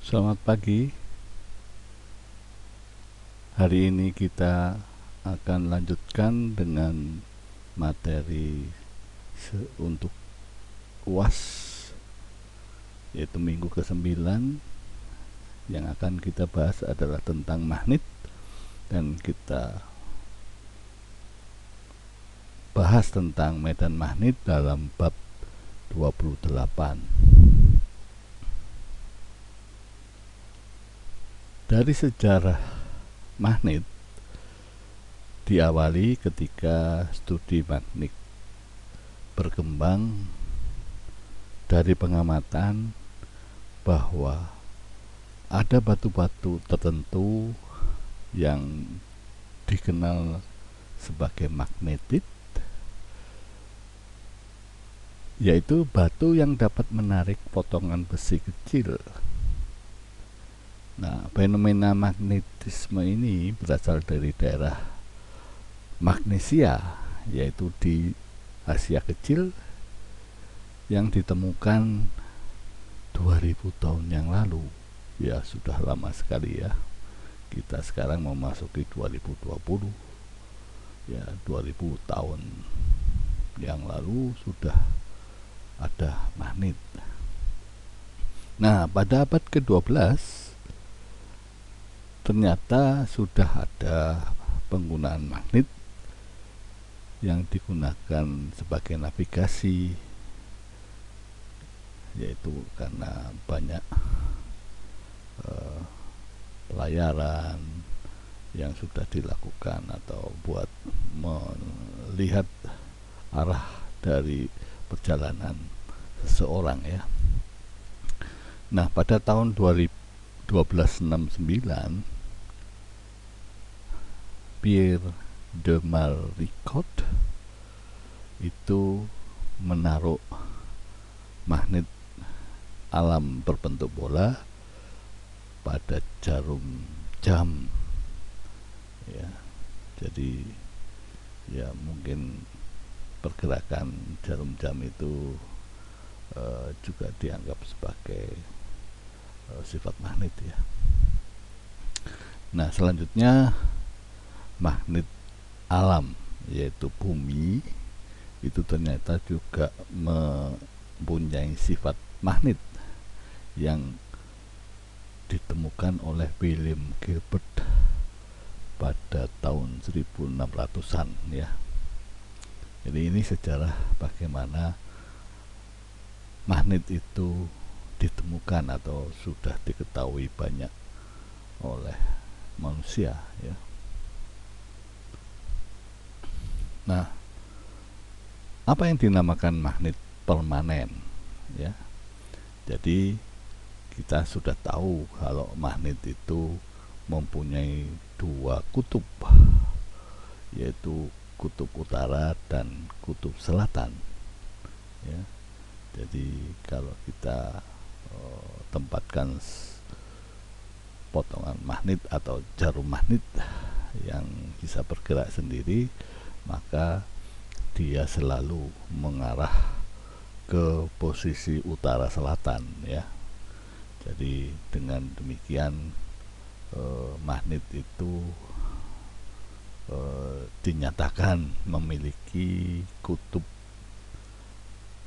Selamat pagi. Hari ini kita akan lanjutkan dengan materi untuk UAS, yaitu minggu ke-9. Yang akan kita bahas adalah tentang magnet, dan kita bahas tentang medan magnet dalam bab 28. Dari sejarah magnet diawali ketika studi magnet berkembang dari pengamatan bahwa ada batu-batu tertentu yang dikenal sebagai magnetit, yaitu batu yang dapat menarik potongan besi kecil. Nah, fenomena magnetisme ini berasal dari daerah Magnesia, yaitu di Asia Kecil, yang ditemukan 2000 tahun yang lalu. Ya, sudah lama sekali ya. Kita sekarang memasuki 2020. Ya, 2000 tahun yang lalu sudah ada magnet. Nah, pada abad ke-12 ternyata sudah ada penggunaan magnet yang digunakan sebagai navigasi, yaitu karena banyak pelayaran yang sudah dilakukan atau buat melihat arah dari perjalanan seseorang ya. Nah, pada tahun 1269 Pierre de Maricourt itu menaruh magnet alam berbentuk bola pada jarum jam ya. Jadi ya mungkin pergerakan jarum jam itu juga dianggap sebagai sifat magnet ya. Nah, selanjutnya magnet alam, yaitu bumi, itu ternyata juga mempunyai sifat magnet yang ditemukan oleh William Gilbert pada tahun 1600-an ya. Jadi ini sejarah bagaimana magnet itu ditemukan atau sudah diketahui banyak oleh manusia ya. Nah, apa yang dinamakan magnet permanen ya? Jadi kita sudah tahu kalau magnet itu mempunyai dua kutub, yaitu kutub utara dan kutub selatan ya. Jadi kalau kita tempatkan potongan magnet atau jarum magnet yang bisa bergerak sendiri, maka dia selalu mengarah ke posisi utara selatan ya. Jadi dengan demikian magnet itu dinyatakan memiliki kutub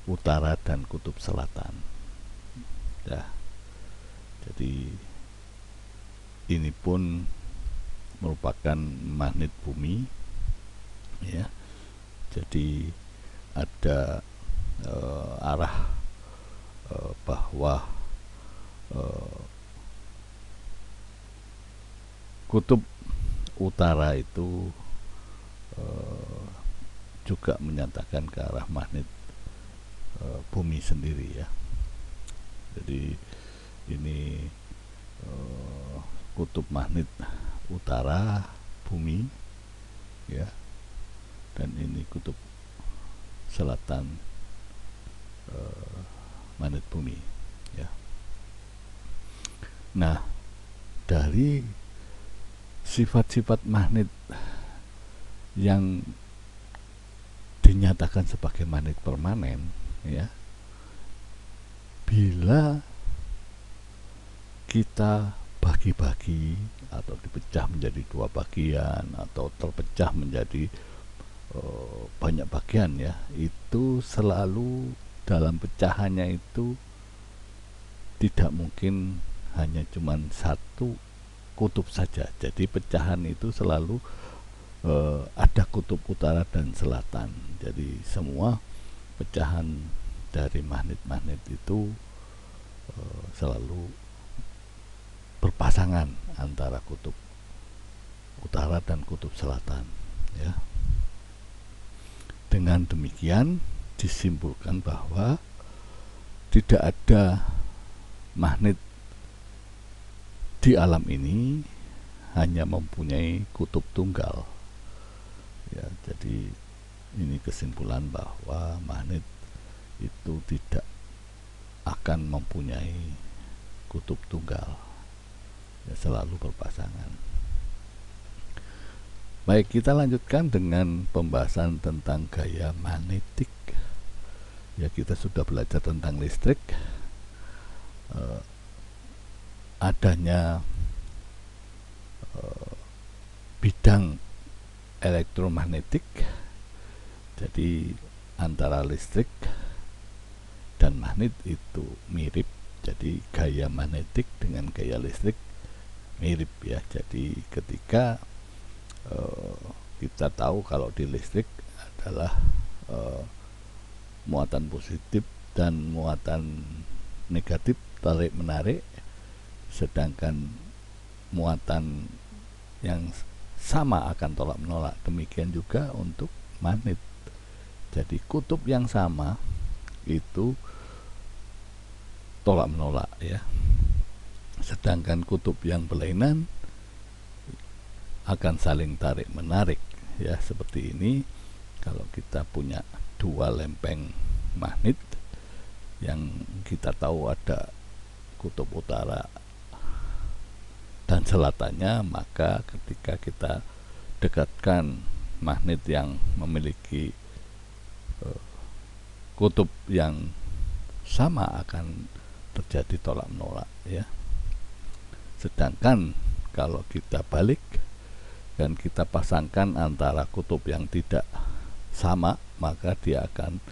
utara dan kutub selatan ya. Jadi ini pun merupakan magnet bumi ya. Jadi ada arah bahwa kutub utara itu juga menyatakan ke arah magnet bumi sendiri ya. Jadi ini kutub magnet utara bumi ya, dan ini kutub selatan magnet bumi ya. Nah, dari sifat-sifat magnet yang dinyatakan sebagai magnet permanen ya, bila kita bagi-bagi atau dipecah menjadi dua bagian atau terpecah menjadi banyak bagian ya, itu selalu dalam pecahannya itu tidak mungkin hanya cuman satu kutub saja. Jadi pecahan itu selalu ada kutub utara dan selatan. Jadi semua pecahan dari magnet-magnet itu selalu berpasangan antara kutub utara dan kutub selatan ya. Dengan demikian disimpulkan bahwa tidak ada magnet di alam ini hanya mempunyai kutub tunggal ya. Jadi ini kesimpulan bahwa magnet itu tidak akan mempunyai kutub tunggal ya, selalu berpasangan. Baik, kita lanjutkan dengan pembahasan tentang gaya magnetik ya. Kita sudah belajar tentang listrik, adanya bidang elektromagnetik. Jadi antara listrik dan magnet itu mirip. Jadi gaya magnetik dengan gaya listrik mirip ya. Jadi ketika kita tahu kalau di listrik adalah muatan positif dan muatan negatif, tarik menarik, sedangkan muatan yang sama akan tolak menolak. Demikian juga untuk magnet. Jadi kutub yang sama itu tolak menolak ya, sedangkan kutub yang berlainan akan saling tarik menarik ya. Seperti ini, kalau kita punya dua lempeng magnet yang kita tahu ada kutub utara dan selatannya, maka ketika kita dekatkan magnet yang memiliki kutub yang sama akan terjadi tolak menolak ya. Sedangkan kalau kita balik dan kita pasangkan antara kutub yang tidak sama, maka dia akan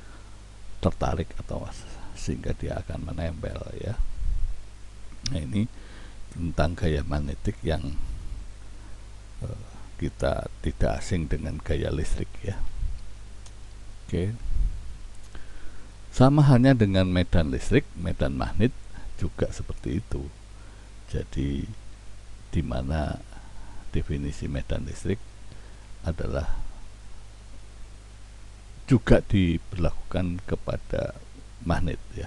tertarik atau sehingga dia akan menempel ya. Nah, ini tentang gaya magnetik yang kita tidak asing dengan gaya listrik ya. Oke. Sama halnya dengan medan listrik, medan magnet juga seperti itu. Jadi di mana definisi medan listrik adalah juga diberlakukan kepada magnet ya.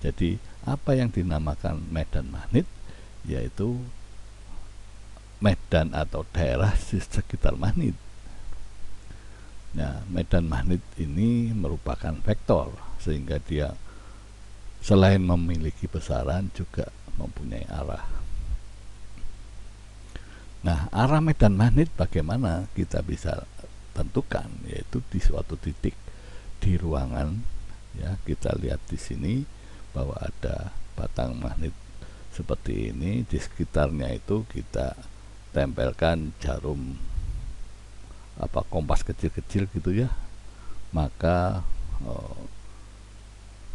Jadi apa yang dinamakan medan magnet, yaitu medan atau daerah di sekitar magnet. Nah, medan magnet ini merupakan vektor, sehingga dia selain memiliki besaran juga mempunyai arah. Nah, arah medan magnet bagaimana kita bisa tentukan, yaitu di suatu titik di ruangan ya. Kita lihat di sini bahwa ada batang magnet seperti ini, di sekitarnya itu kita tempelkan jarum kompas kecil-kecil gitu ya. Maka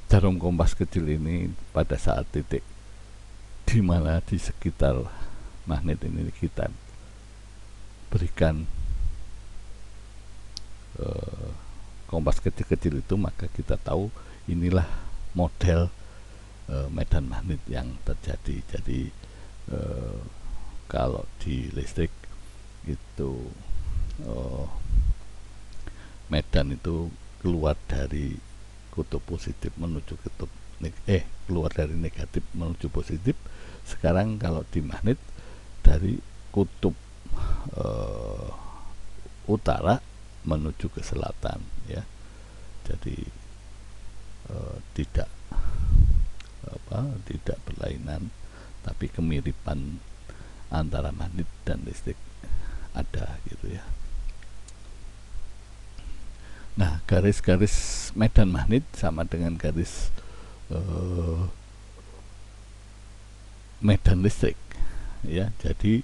jarum kompas kecil ini pada saat titik di mana di sekitar magnet ini kita berikan kompas kecil-kecil itu, maka kita tahu inilah model medan magnet yang terjadi. Jadi kalau di listrik itu medan itu keluar dari kutub positif menuju kutub keluar dari negatif menuju positif. Sekarang kalau di magnet dari kutub utara menuju ke selatan ya. Jadi tidak berlainan, tapi kemiripan antara magnet dan listrik ada gitu ya. Nah, garis-garis medan magnet sama dengan garis medan listrik, ya. Jadi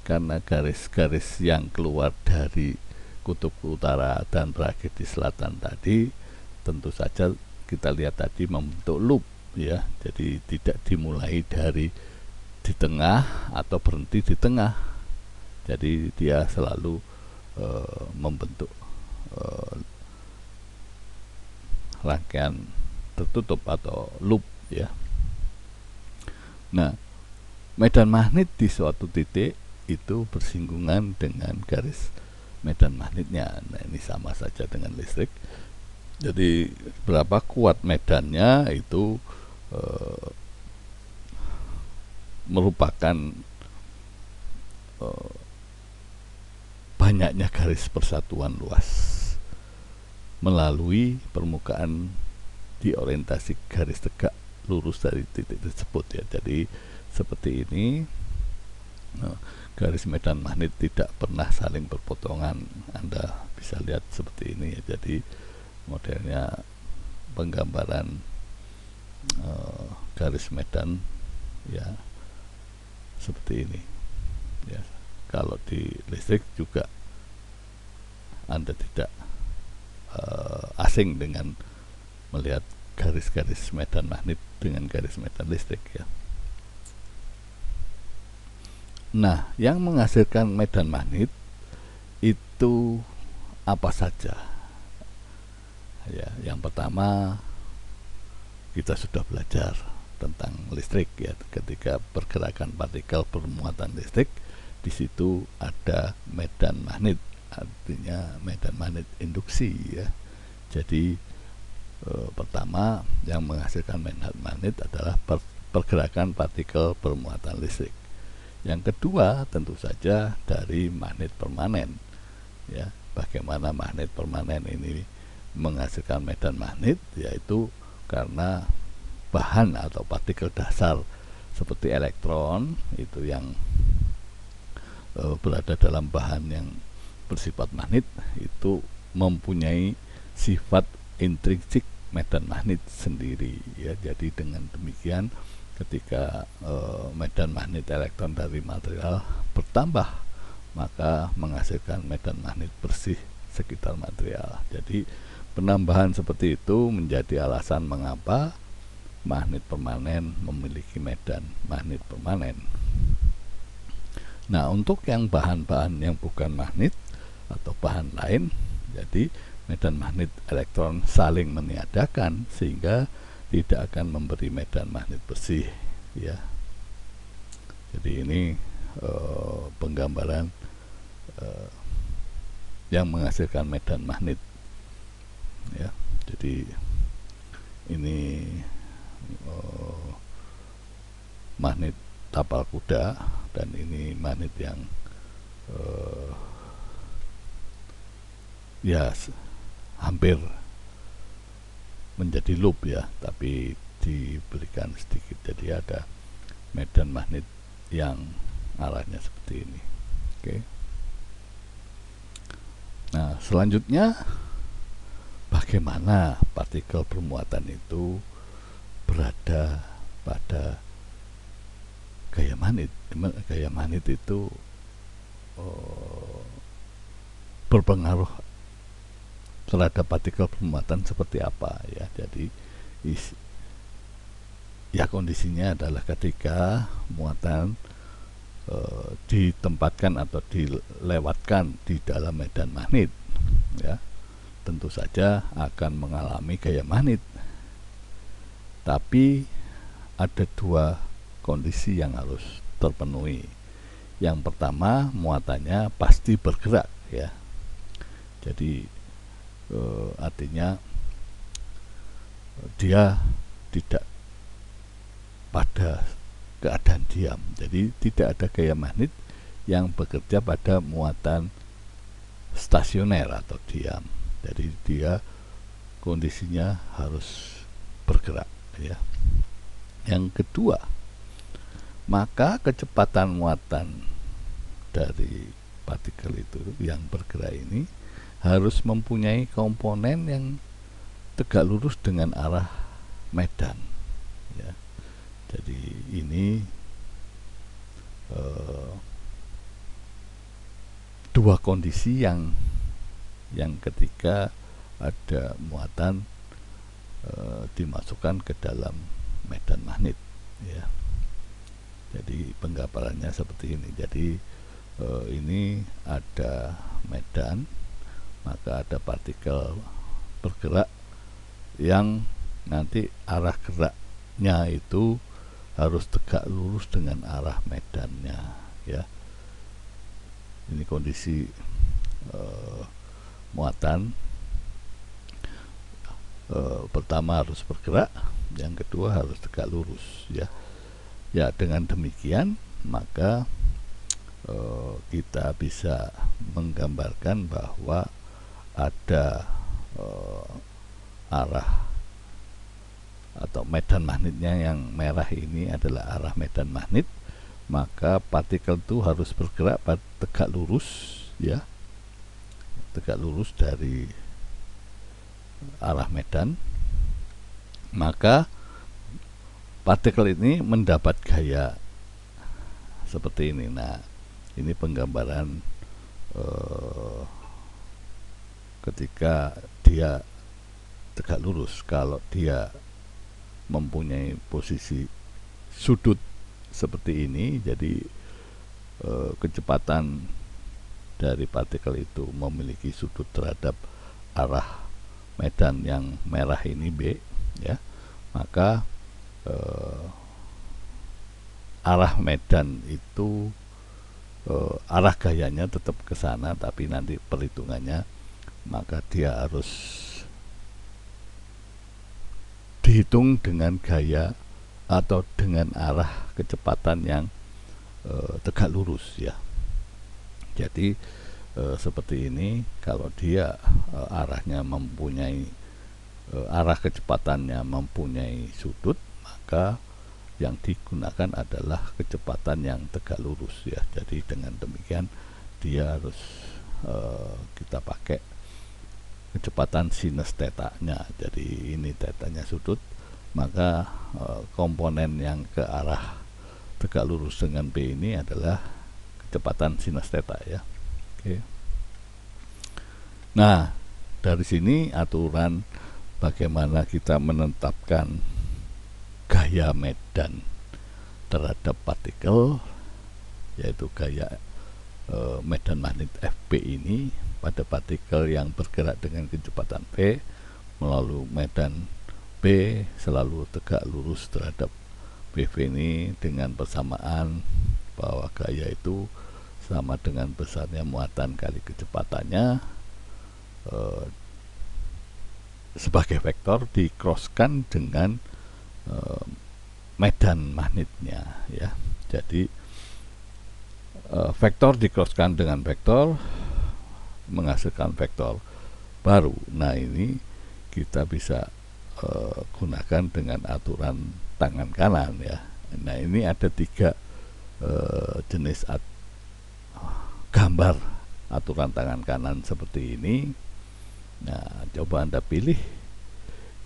karena garis-garis yang keluar dari kutub utara dan berakhir di selatan tadi, tentu saja kita lihat tadi membentuk loop, ya. Jadi tidak dimulai dari di tengah atau berhenti di tengah. Jadi dia selalu membentuk rangkaian tertutup atau loop, ya. Nah, medan magnet di suatu titik itu bersinggungan dengan garis medan magnetnya. Nah, ini sama saja dengan listrik. Jadi berapa kuat medannya itu merupakan banyaknya garis persatuan luas melalui permukaan diorientasi garis tegak lurus dari titik tersebut, ya. Jadi seperti ini, garis medan magnet tidak pernah saling berpotongan. Anda bisa lihat seperti ini, ya. Jadi modelnya penggambaran garis medan, ya, seperti ini, ya. Kalau di listrik juga Anda tidak asing dengan melihat garis-garis medan magnet dengan garis medan listrik, ya. Nah, yang menghasilkan medan magnet itu apa saja? Ya, yang pertama kita sudah belajar tentang listrik, ya. Ketika pergerakan partikel bermuatan listrik, di situ ada medan magnet, artinya medan magnet induksi, ya. Jadi pertama yang menghasilkan medan magnet adalah pergerakan partikel bermuatan listrik. Yang kedua tentu saja dari magnet permanen, ya. Bagaimana magnet permanen ini menghasilkan medan magnet, yaitu karena bahan atau partikel dasar seperti elektron itu yang berada dalam bahan yang bersifat magnet itu mempunyai sifat intrinsik medan magnet sendiri, ya. Jadi dengan demikian ketika medan magnet elektron dari material bertambah, maka menghasilkan medan magnet bersih sekitar material. Jadi penambahan seperti itu menjadi alasan mengapa magnet permanen memiliki medan magnet permanen. Nah, untuk yang bahan-bahan yang bukan magnet atau bahan lain, jadi medan magnet elektron saling meniadakan sehingga tidak akan memberi medan magnet bersih, ya. Jadi ini penggambaran yang menghasilkan medan magnet, ya. Jadi ini magnet tapal kuda, dan ini magnet yang ya hampir menjadi loop, ya, tapi diberikan sedikit, jadi ada medan magnet yang arahnya seperti ini. Oke. Nah, selanjutnya bagaimana partikel bermuatan itu berada pada gaya magnet. Gaya magnet itu berpengaruh terhadap partikel bermuatan seperti apa, ya. Jadi ya kondisinya adalah ketika muatan ditempatkan atau dilewatkan di dalam medan magnet, ya, tentu saja akan mengalami gaya magnet. Tapi ada dua kondisi yang harus terpenuhi. Yang pertama, muatannya pasti bergerak, ya. Jadi artinya dia tidak pada keadaan diam. Jadi tidak ada gaya magnet yang bekerja pada muatan stasioner atau diam. Jadi dia kondisinya harus bergerak, ya. Yang kedua, maka kecepatan muatan dari partikel itu yang bergerak ini harus mempunyai komponen yang tegak lurus dengan arah medan, ya. Jadi ini dua kondisi yang ketika ada muatan dimasukkan ke dalam medan magnet, ya. Jadi penggambarannya seperti ini. Jadi ini ada medan, maka ada partikel bergerak yang nanti arah geraknya itu harus tegak lurus dengan arah medannya, ya. Ini kondisi muatan. Pertama harus bergerak, yang kedua harus tegak lurus, ya. Ya, dengan demikian maka kita bisa menggambarkan bahwa ada arah atau medan magnetnya yang merah ini adalah arah medan magnet, maka partikel itu harus bergerak tegak lurus, ya, tegak lurus dari arah medan, maka partikel ini mendapat gaya seperti ini. Nah, ini penggambaran ketika dia tegak lurus. Kalau dia mempunyai posisi sudut seperti ini, jadi kecepatan dari partikel itu memiliki sudut terhadap arah medan yang merah ini B, ya, maka arah medan itu arah gayanya tetap ke sana, tapi nanti perhitungannya maka dia harus dihitung dengan gaya atau dengan arah kecepatan yang tegak lurus, ya. Jadi seperti ini, kalau dia arahnya mempunyai arah kecepatannya mempunyai sudut, maka yang digunakan adalah kecepatan yang tegak lurus, ya. Jadi dengan demikian dia harus kita pakai kecepatan sinus tetanya. Jadi ini tetanya sudut, maka komponen yang ke arah tegak lurus dengan B ini adalah kecepatan sinus theta, ya. Oke. Nah, dari sini aturan bagaimana kita menetapkan gaya medan terhadap partikel, yaitu gaya medan magnet Fp ini pada partikel yang bergerak dengan kecepatan V melalui medan B selalu tegak lurus terhadap BV ini, dengan persamaan bahwa gaya itu sama dengan besarnya muatan kali kecepatannya sebagai vektor dikrosskan dengan medan magnetnya, ya. Jadi vektor dikrosskan dengan vektor menghasilkan vektor baru. Nah, ini kita bisa gunakan dengan aturan tangan kanan, ya. Nah, ini ada tiga jenis gambar aturan tangan kanan seperti ini. Nah, coba Anda pilih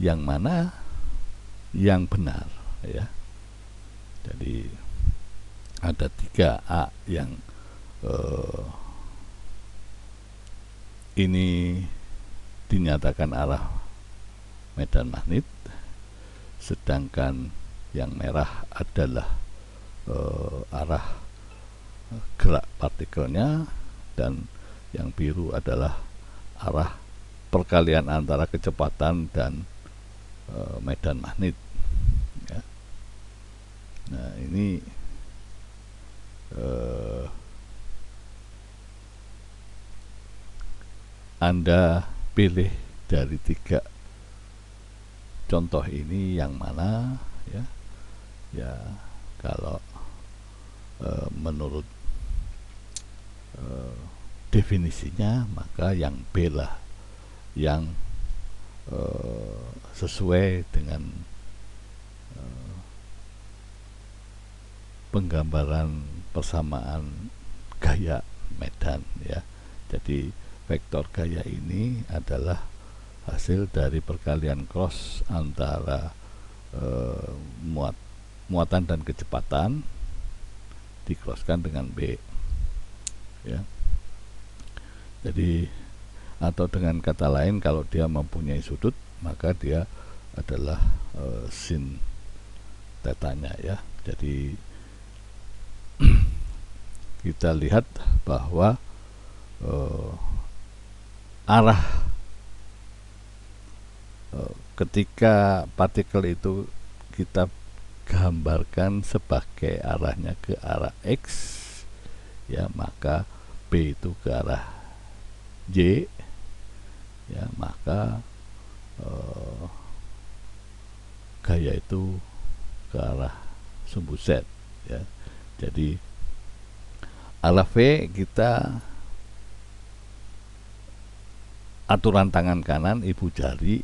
yang mana yang benar, ya. Jadi ada 3A yang ini dinyatakan arah medan magnet, sedangkan yang merah adalah arah gerak partikelnya, dan yang biru adalah arah perkalian antara kecepatan dan medan magnet, ya. Nah, ini Anda pilih dari 3 contoh ini yang mana, ya. Ya, kalau menurut definisinya maka yang B lah yang sesuai dengan penggambaran persamaan gaya medan, ya. Jadi vektor gaya ini adalah hasil dari perkalian cross antara muatan dan kecepatan dikrosskan dengan B, ya. Jadi atau dengan kata lain, kalau dia mempunyai sudut, maka dia adalah sin tetanya ya. Jadi kita lihat bahwa arah ketika partikel itu kita gambarkan sebagai arahnya ke arah X ya, maka B itu ke arah Y ya, maka gaya itu ke arah sumbu Z ya. Jadi arah V kita aturan tangan kanan ibu jari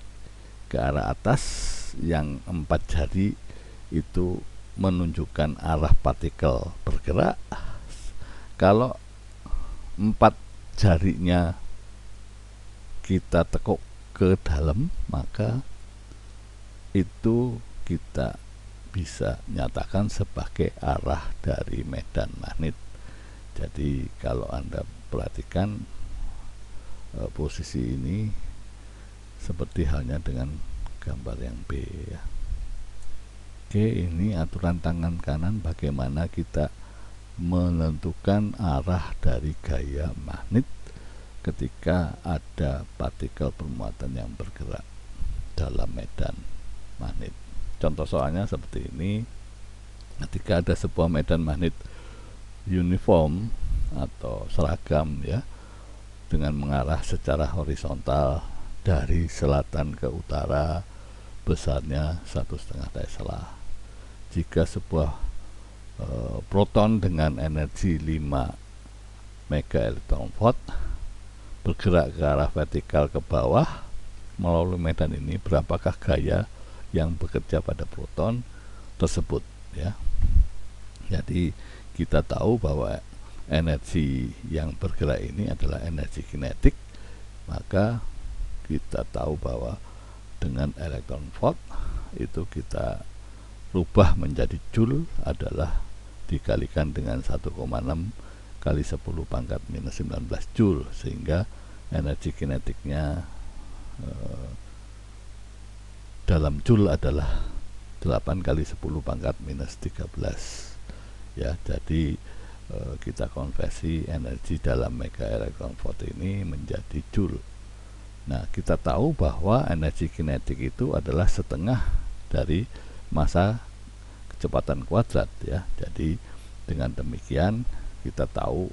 ke arah atas, yang 4 jari itu menunjukkan arah partikel bergerak. Kalau 4 jarinya kita tekuk ke dalam, maka itu kita bisa nyatakan sebagai arah dari medan magnet. Jadi kalau Anda perhatikan posisi ini seperti halnya dengan gambar yang B ya. Oke, ini aturan tangan kanan bagaimana kita menentukan arah dari gaya magnet ketika ada partikel bermuatan yang bergerak dalam medan magnet. Contoh soalnya seperti ini. Ketika ada sebuah medan magnet uniform atau seragam ya, dengan mengarah secara horizontal dari selatan ke utara, besarnya 1,5 Tesla. Jika sebuah proton dengan energi 5 megaelektronvolt bergerak ke arah vertikal ke bawah melalui medan ini, berapakah gaya yang bekerja pada proton tersebut ya. Jadi kita tahu bahwa energi yang bergerak ini adalah energi kinetik, maka kita tahu bahwa dengan elektron volt itu kita rubah menjadi joule adalah dikalikan dengan 1,6 kali 10 pangkat minus 19 joule, sehingga energi kinetiknya dalam joule adalah 8 kali 10 pangkat minus 13 ya. Jadi kita konversi energi dalam mega elektron volt ini menjadi joule. Nah, kita tahu bahwa energi kinetik itu adalah setengah dari massa kecepatan kuadrat ya. Jadi dengan demikian kita tahu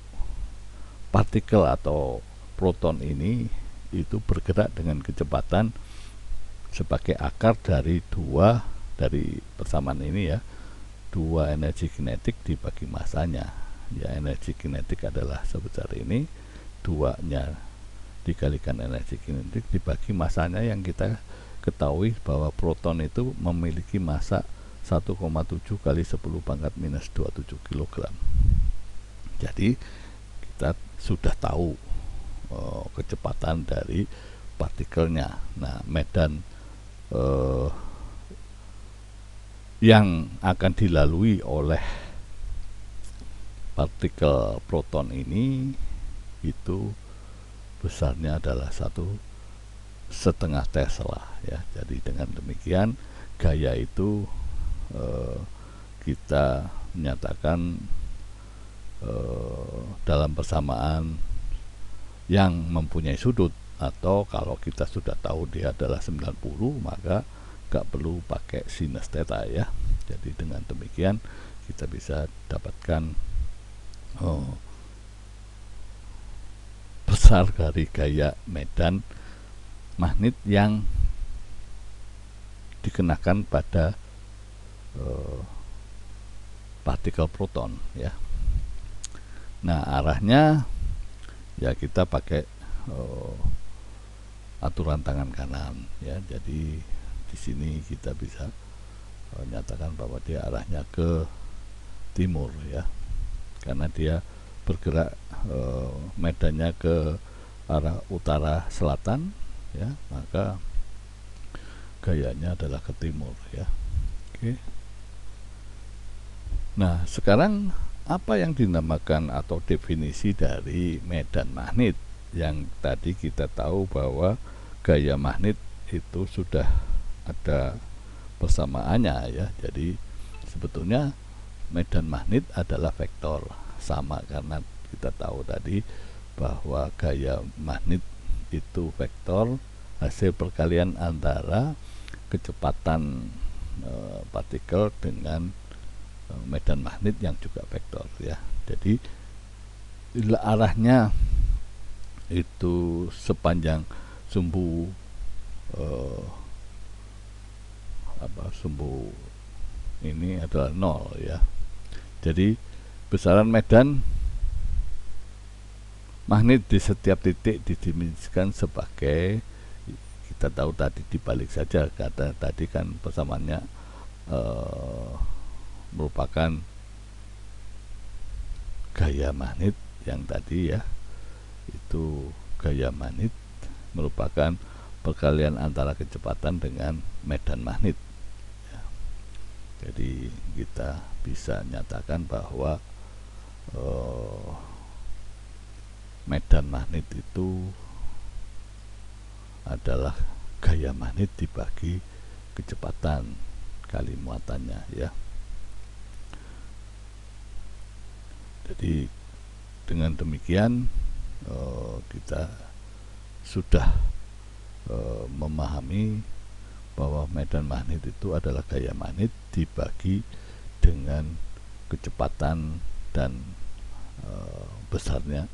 partikel atau proton ini itu bergerak dengan kecepatan sebagai akar dari persamaan ini ya, 2 energi kinetik dibagi masanya ya. Energi kinetik adalah sebesar ini, 2-nya dikalikan energi kinetik dibagi masanya, yang kita ketahui bahwa proton itu memiliki massa 1,7 kali 10 pangkat minus 27 kg. Jadi kita sudah tahu kecepatan dari partikelnya. Nah, medan yang akan dilalui oleh partikel proton ini itu besarnya adalah 1,5 Tesla ya. Jadi dengan demikian gaya itu kita menyatakan dalam persamaan yang mempunyai sudut, atau kalau kita sudah tahu dia adalah 90, maka gak perlu pakai sinus theta ya. Jadi dengan demikian kita bisa dapatkan besar dari gaya medan magnet yang dikenakan pada partikel proton ya. Nah, arahnya ya kita pakai aturan tangan kanan ya. Jadi di sini kita bisa nyatakan bahwa dia arahnya ke timur ya, karena dia bergerak medannya ke arah utara selatan ya, maka gayanya adalah ke timur ya. Oke. Nah, sekarang apa yang dinamakan atau definisi dari medan magnet yang tadi kita tahu bahwa gaya magnet itu sudah ada persamaannya ya. Jadi sebetulnya medan magnet adalah vektor sama, karena kita tahu tadi bahwa gaya magnet itu vektor hasil perkalian antara kecepatan partikel dengan medan magnet yang juga vektor ya. Jadi arahnya itu sepanjang sumbu sumbu ini adalah 0 ya. Jadi besaran medan magnet di setiap titik didefinisikan sebagai, kita tahu tadi dibalik saja, kata tadi kan persamaannya merupakan gaya magnet yang tadi ya, itu gaya magnet merupakan perkalian antara kecepatan dengan medan magnet ya. Jadi kita bisa nyatakan bahwa medan magnet itu adalah gaya magnet dibagi kecepatan kali muatannya ya. Jadi dengan demikian kita sudah memahami bahwa medan magnet itu adalah gaya magnet dibagi dengan kecepatan dan besarnya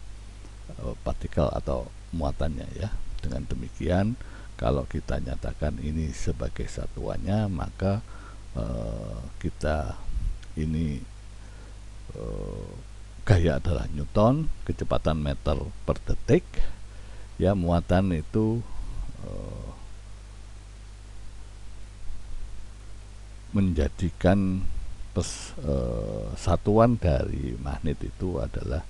partikel atau muatannya ya. Dengan demikian kalau kita nyatakan ini sebagai satuannya, maka kita ini gaya adalah Newton, kecepatan meter per detik ya, muatan itu menjadikan satuan dari magnet itu adalah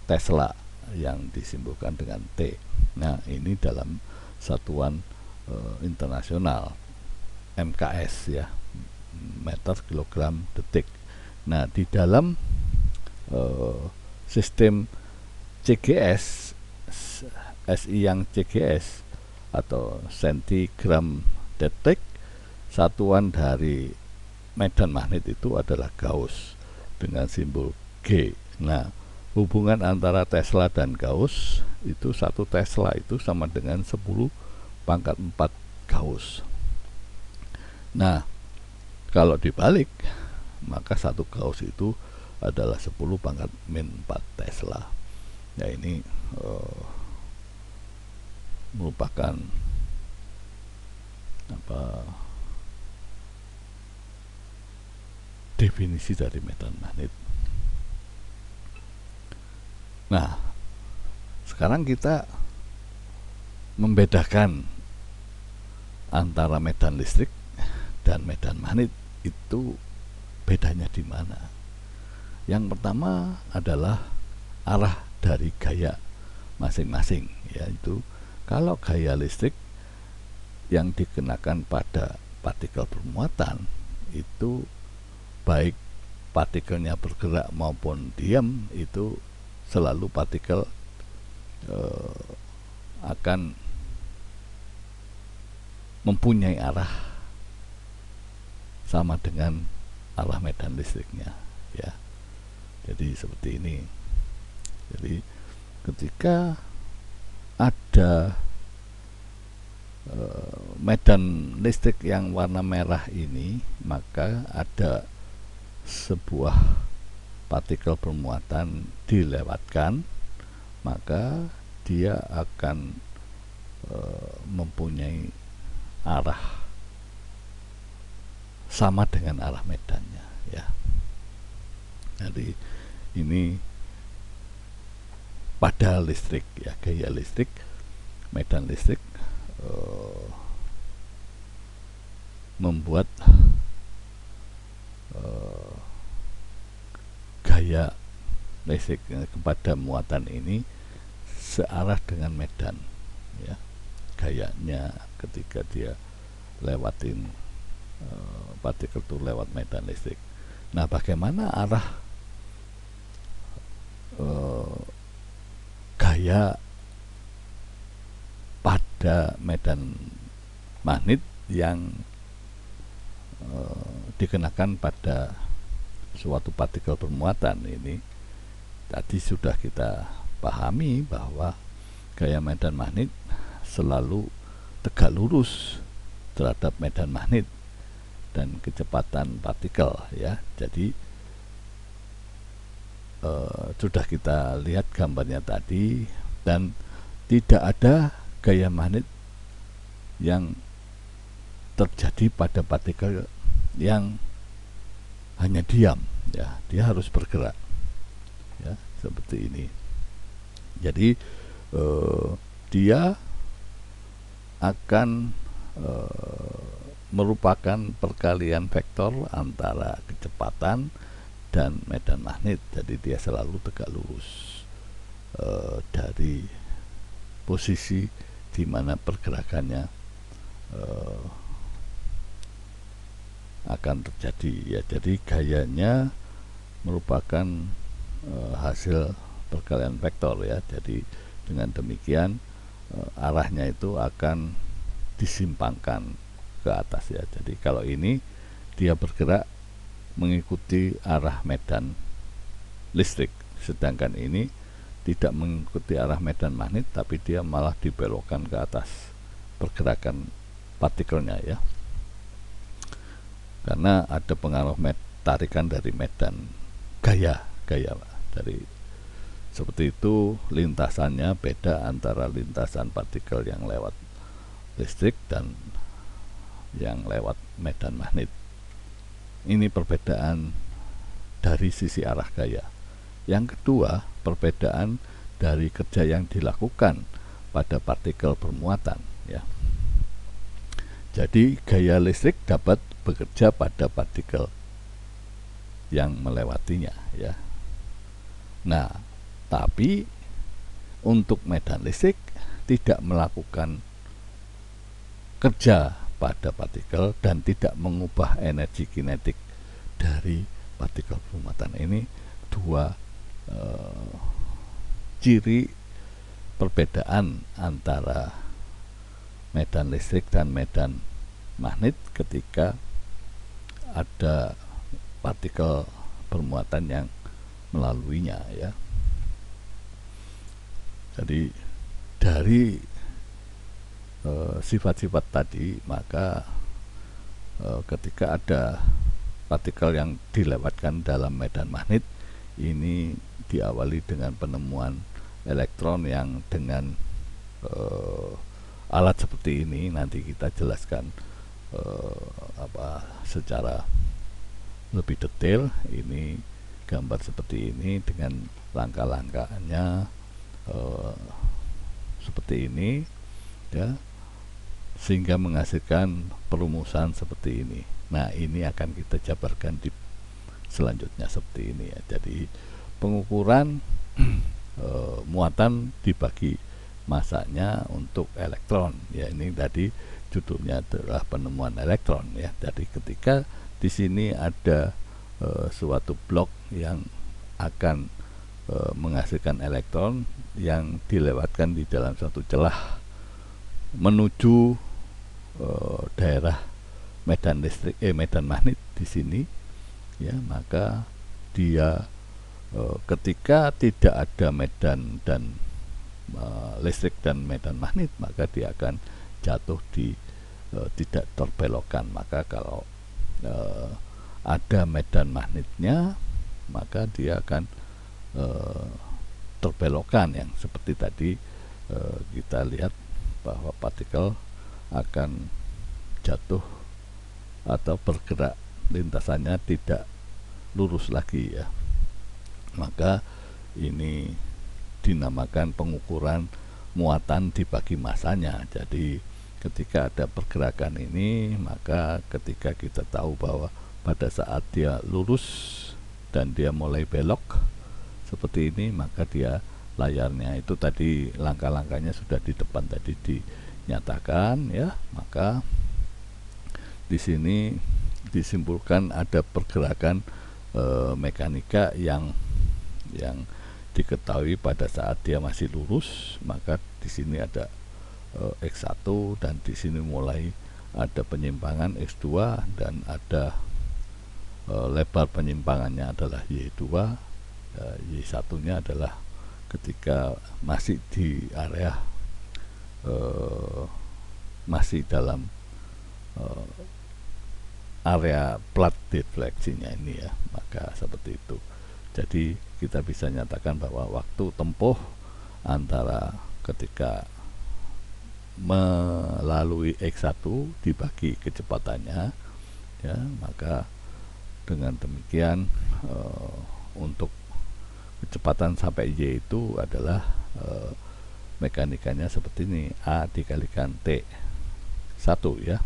Tesla yang disimbolkan dengan T. Nah, ini dalam satuan internasional MKS ya, meter kilogram detik. Nah, di dalam sistem CGS, SI yang CGS atau sentigram detik, satuan dari medan magnet itu adalah Gauss dengan simbol G. Nah, hubungan antara Tesla dan Gauss itu 1 Tesla itu sama dengan 10⁴ Gauss. Nah, kalau dibalik maka 1 Gauss itu adalah 10⁻⁴ Tesla. Ya, ini merupakan definisi dari medan magnet. Nah, sekarang kita membedakan antara medan listrik dan medan magnet itu bedanya di mana? Yang pertama adalah arah dari gaya masing-masing, yaitu kalau gaya listrik yang dikenakan pada partikel bermuatan itu baik partikelnya bergerak maupun diam, itu selalu partikel akan mempunyai arah sama dengan arah medan listriknya ya. Jadi seperti ini. Jadi ketika ada medan listrik yang warna merah ini, maka ada sebuah partikel bermuatan dilewatkan, maka dia akan mempunyai arah sama dengan arah medannya ya. Jadi ini pada listrik ya, gaya listrik, medan listrik membuat gaya listrik kepada muatan ini searah dengan medan ya, gayanya ketika dia lewatin partikel itu lewat medan listrik. Nah, bagaimana arah gaya ada medan magnet yang dikenakan pada suatu partikel bermuatan. Ini tadi sudah kita pahami bahwa gaya medan magnet selalu tegak lurus terhadap medan magnet dan kecepatan partikel, ya. Jadi sudah kita lihat gambarnya tadi, dan tidak ada gaya magnet yang terjadi pada partikel yang hanya diam, ya. Dia harus bergerak, ya, seperti ini. Jadi dia akan merupakan perkalian vektor antara kecepatan dan medan magnet. Jadi dia selalu tegak lurus dari posisi di mana pergerakannya akan terjadi, ya. Jadi gayanya merupakan hasil perkalian vektor, ya. Jadi dengan demikian arahnya itu akan disimpangkan ke atas, ya. Jadi kalau ini dia bergerak mengikuti arah medan listrik, sedangkan ini tidak mengikuti arah medan magnet, tapi dia malah dibelokkan ke atas pergerakan partikelnya, ya. Karena ada pengaruh tarikan dari medan gaya dari seperti itu. Lintasannya beda antara lintasan partikel yang lewat listrik dan yang lewat medan magnet. Ini perbedaan dari sisi arah gaya. Yang kedua, perbedaan dari kerja yang dilakukan pada partikel bermuatan, ya. Jadi gaya listrik dapat bekerja pada partikel yang melewatinya, ya. Nah, tapi untuk medan listrik tidak melakukan kerja pada partikel dan tidak mengubah energi kinetik dari partikel bermuatan. Ini dua ciri perbedaan antara medan listrik dan medan magnet ketika ada partikel bermuatan yang melaluinya, ya. Jadi dari sifat-sifat tadi, maka ketika ada partikel yang dilewatkan dalam medan magnet, ini diawali dengan penemuan elektron yang dengan alat seperti ini. Nanti kita jelaskan secara lebih detail. Ini gambar seperti ini dengan langkah-langkahnya seperti ini, ya, sehingga menghasilkan perumusan seperti ini. Nah, ini akan kita jabarkan di selanjutnya seperti ini, ya. Jadi pengukuran muatan dibagi masanya untuk elektron, ya. Ini tadi judulnya adalah penemuan elektron, ya. Jadi ketika di sini ada suatu blok yang akan menghasilkan elektron yang dilewatkan di dalam suatu celah menuju daerah medan listrik, medan magnet di sini, ya, maka dia ketika tidak ada medan dan listrik dan medan magnet, maka dia akan jatuh di tidak terbelokkan. Maka kalau ada medan magnetnya, maka dia akan terbelokkan, yang seperti tadi kita lihat bahwa partikel akan jatuh atau bergerak, lintasannya tidak lurus lagi, ya. Maka ini dinamakan pengukuran muatan dibagi masanya. Jadi ketika ada pergerakan ini, maka ketika kita tahu bahwa pada saat dia lurus dan dia mulai belok seperti ini, maka dia layarnya itu tadi langkah-langkahnya sudah di depan tadi dinyatakan, ya. Maka di sini disimpulkan ada pergerakan mekanika yang diketahui pada saat dia masih lurus. Maka di sini ada X1, dan di sini mulai ada penyimpangan X2, dan ada lebar penyimpangannya adalah Y2. Y1 nya adalah ketika masih di area masih dalam area plat defleksinya ini ya, maka seperti itu. Jadi kita bisa nyatakan bahwa waktu tempuh antara ketika melalui X1 dibagi kecepatannya ya, maka dengan demikian untuk kecepatan sampai Y itu adalah mekanikanya seperti ini, A dikalikan T1 ya,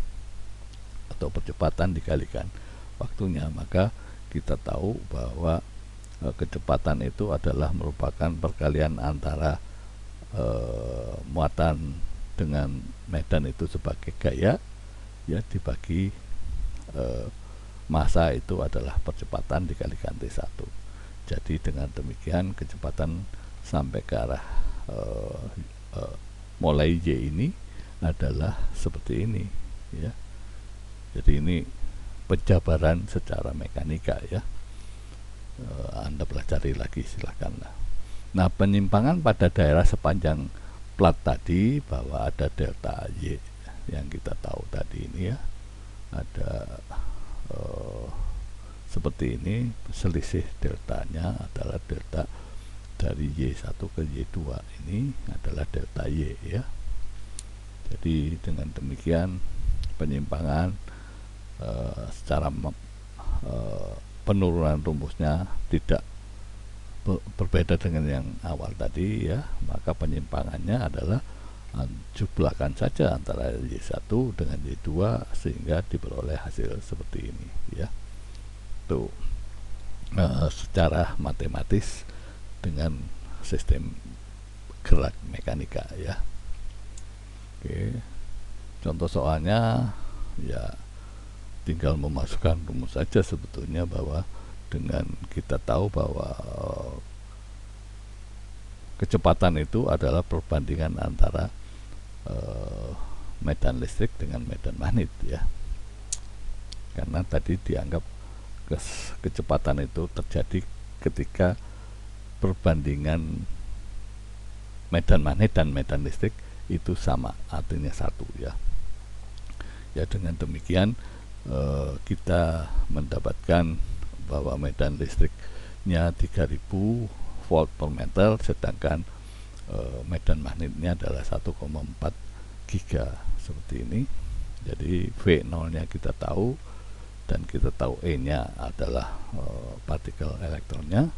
atau percepatan dikalikan waktunya. Maka kita tahu bahwa kecepatan itu adalah merupakan perkalian antara muatan dengan medan itu sebagai gaya ya, dibagi massa itu adalah percepatan dikalikan T1. Jadi dengan demikian kecepatan sampai ke arah mulai Y ini adalah seperti ini ya. Jadi ini penjabaran secara mekanika ya. Anda pelajari lagi silakanlah. Nah, penyimpangan pada daerah sepanjang plat tadi bahwa ada delta Y yang kita tahu tadi ini ya, ada seperti ini, selisih deltanya adalah delta dari Y1 ke Y2 ini adalah delta Y ya. Jadi dengan demikian penyimpangan secara penurunan rumusnya tidak berbeda dengan yang awal tadi ya, maka penyimpangannya adalah jumlahkan saja antara Y1 dengan Y2 sehingga diperoleh hasil seperti ini ya. Itu secara matematis dengan sistem gerak mekanika ya. Oke, contoh soalnya ya tinggal memasukkan rumus saja sebetulnya, bahwa dengan kita tahu bahwa kecepatan itu adalah perbandingan antara medan listrik dengan medan magnet ya, karena tadi dianggap kecepatan itu terjadi ketika perbandingan medan magnet dan medan listrik itu sama, artinya satu ya. Ya dengan demikian kita mendapatkan bahwa medan listriknya 3000 volt per meter, sedangkan medan magnetnya adalah 1,4 giga seperti ini. Jadi V0 nya kita tahu, dan kita tahu E nya adalah partikel elektronnya,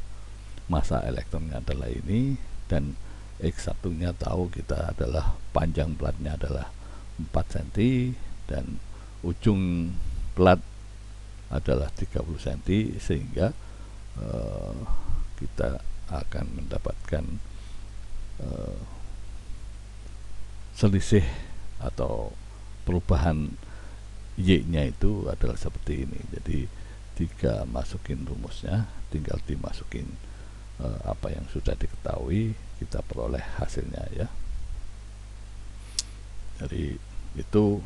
massa elektronnya adalah ini, dan X1 nya tahu kita adalah panjang platnya adalah 4 cm dan ujung plat adalah 30 cm, sehingga kita akan mendapatkan selisih atau perubahan Y nya itu adalah seperti ini. Jadi jika masukin rumusnya, tinggal dimasukin apa yang sudah diketahui, kita peroleh hasilnya ya. Jadi itu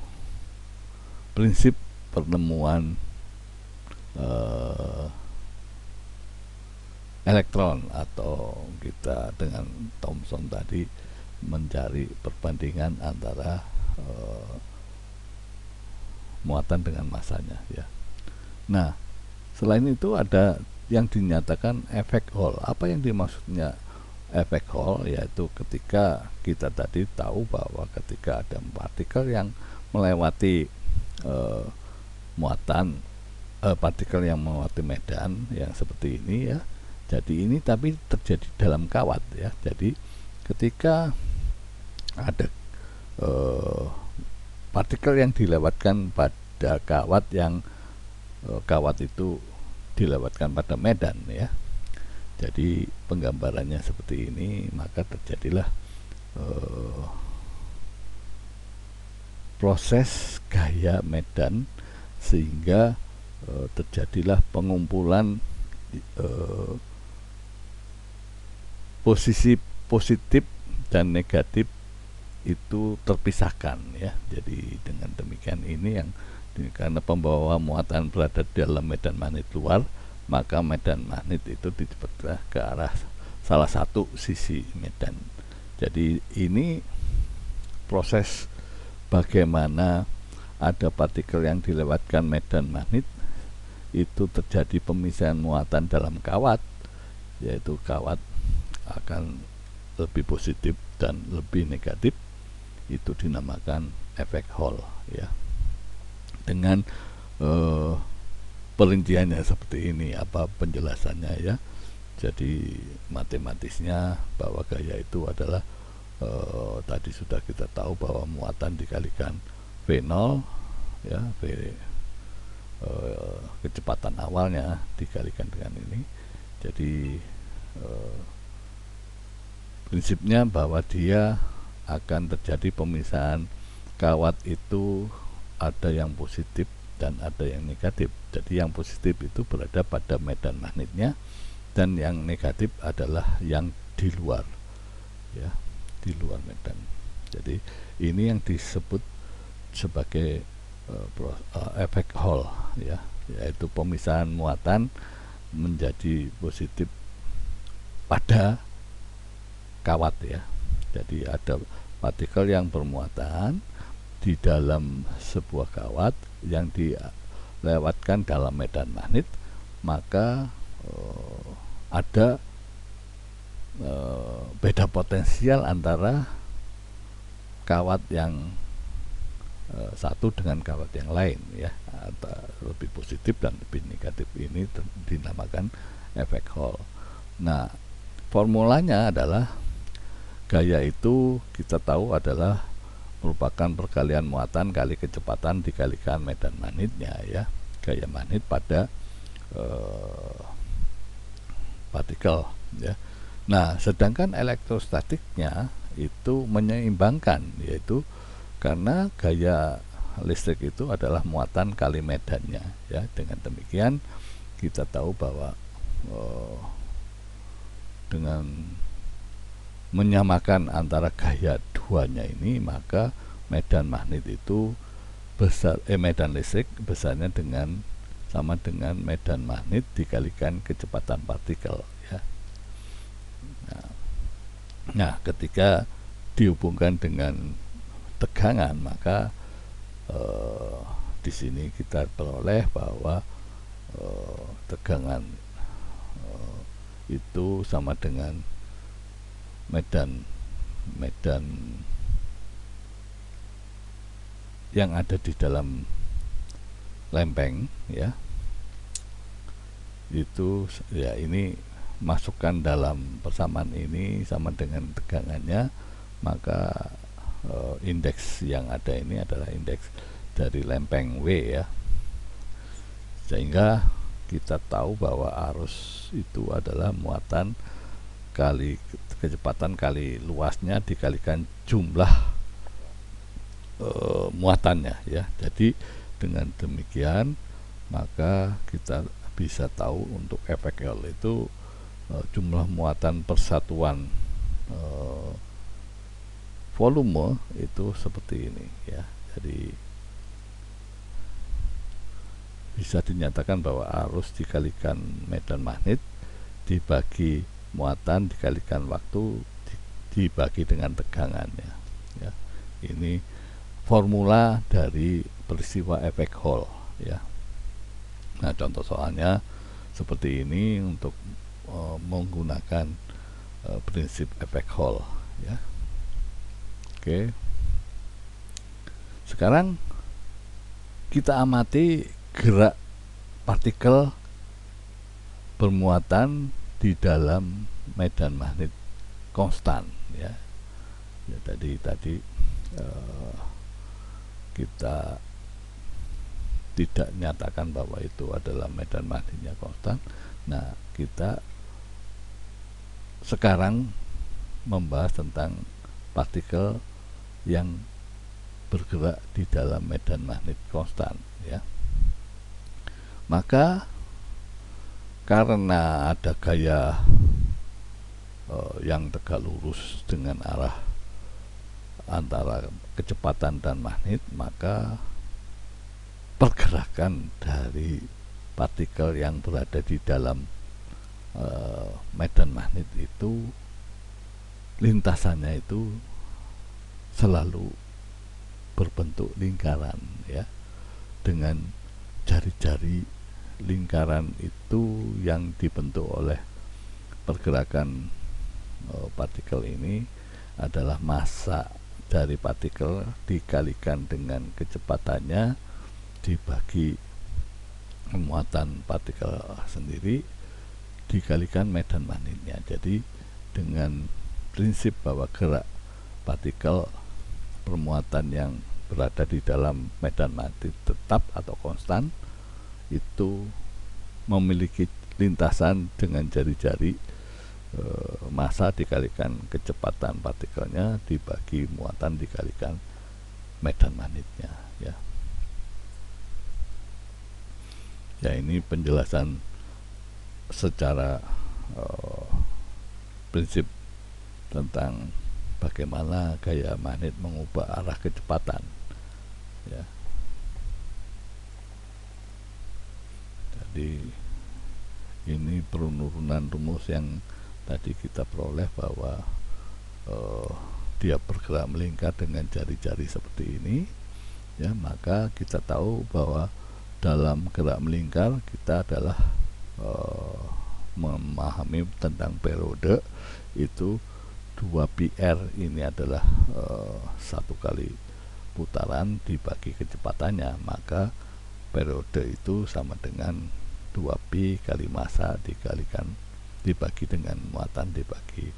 prinsip penemuan elektron, atau kita dengan Thomson tadi mencari perbandingan antara muatan dengan massanya ya. Nah, selain itu ada yang dinyatakan efek Hall. Apa yang dimaksudnya efek Hall? Yaitu ketika kita tadi tahu bahwa ketika ada partikel yang melewati muatan partikel yang melewati medan yang seperti ini ya. Jadi ini tapi terjadi dalam kawat ya. Jadi ketika ada partikel yang dilewatkan pada kawat, yang kawat itu dilewatkan pada medan ya. Jadi penggambarannya seperti ini, maka terjadilah proses gaya medan, sehingga terjadilah pengumpulan posisi positif dan negatif itu terpisahkan ya. Jadi dengan demikian ini yang karena pembawa muatan berada di dalam medan magnet luar, maka medan magnet itu dipecah ke arah salah satu sisi medan. Jadi ini proses bagaimana ada partikel yang dilewatkan medan magnet, itu terjadi pemisahan muatan dalam kawat, yaitu kawat akan lebih positif dan lebih negatif, itu dinamakan efek Hall ya. Dengan perinciannya seperti ini, apa penjelasannya ya. Jadi matematisnya bahwa gaya itu adalah tadi sudah kita tahu bahwa muatan dikalikan V0 ya, kecepatan awalnya dikalikan dengan ini. Jadi prinsipnya bahwa dia akan terjadi pemisahan kawat itu, ada yang positif dan ada yang negatif. Jadi yang positif itu berada pada medan magnetnya, dan yang negatif adalah yang di luar ya, di luar medan. Jadi ini yang disebut sebagai efek Hall ya, yaitu pemisahan muatan menjadi positif pada kawat ya. Jadi ada partikel yang bermuatan di dalam sebuah kawat yang dilewatkan dalam medan magnet, maka ada beda potensial antara kawat yang satu dengan kawat yang lain ya, atau lebih positif dan lebih negatif. Ini dinamakan efek Hall. Nah, formulanya adalah gaya itu kita tahu adalah merupakan perkalian muatan kali kecepatan dikalikan medan magnetnya ya, gaya magnet pada partikel ya. Nah, sedangkan elektrostatiknya itu menyeimbangkan, yaitu karena gaya listrik itu adalah muatan kali medannya ya. Dengan demikian kita tahu bahwa dengan menyamakan antara gaya duanya ini, maka medan magnet itu besar, medan listrik besarnya dengan sama dengan medan magnet dikalikan kecepatan partikel ya. Nah, ketika dihubungkan dengan tegangan, maka di sini kita peroleh bahwa tegangan itu sama dengan medan yang ada di dalam lempeng ya, itu ya, ini masukkan dalam persamaan ini sama dengan tegangannya, maka indeks yang ada ini adalah indeks dari lempeng W ya, sehingga kita tahu bahwa arus itu adalah muatan kali kecepatan kali luasnya dikalikan jumlah muatannya ya. Jadi dengan demikian maka kita bisa tahu untuk efek Hall itu jumlah muatan persatuan volume itu seperti ini ya. Jadi bisa dinyatakan bahwa arus dikalikan medan magnet dibagi muatan dikalikan waktu dibagi dengan tegangannya ya. Ini formula dari peristiwa efek Hall ya. Nah, contoh soalnya seperti ini untuk menggunakan prinsip efek Hall ya. Oke. Sekarang kita amati gerak partikel bermuatan di dalam medan magnet konstan ya. Ya, tadi kita tidak nyatakan bahwa itu adalah medan magnetnya konstan. Nah, kita sekarang membahas tentang partikel yang bergerak di dalam medan magnet konstan ya. Maka karena ada gaya yang tegak lurus dengan arah antara kecepatan dan magnet, maka pergerakan dari partikel yang berada di dalam medan magnet itu, lintasannya itu selalu berbentuk lingkaran ya, dengan jari-jari lingkaran itu yang dibentuk oleh pergerakan partikel ini adalah massa dari partikel dikalikan dengan kecepatannya dibagi muatan partikel sendiri dikalikan medan magnetnya. Jadi dengan prinsip bahwa gerak partikel permuatan yang berada di dalam medan magnet tetap atau konstan itu memiliki lintasan dengan jari-jari massa dikalikan kecepatan partikelnya dibagi muatan dikalikan medan magnetnya ya. Ya, ini penjelasan secara prinsip tentang bagaimana gaya magnet mengubah arah kecepatan ya. Jadi ini penurunan rumus yang tadi kita peroleh bahwa dia bergerak melingkar dengan jari-jari seperti ini ya, maka kita tahu bahwa dalam gerak melingkar kita adalah memahami tentang periode itu 2πr ini adalah satu kali putaran dibagi kecepatannya, maka periode itu sama dengan 2π kali massa dikalikan dibagi dengan muatan dibagi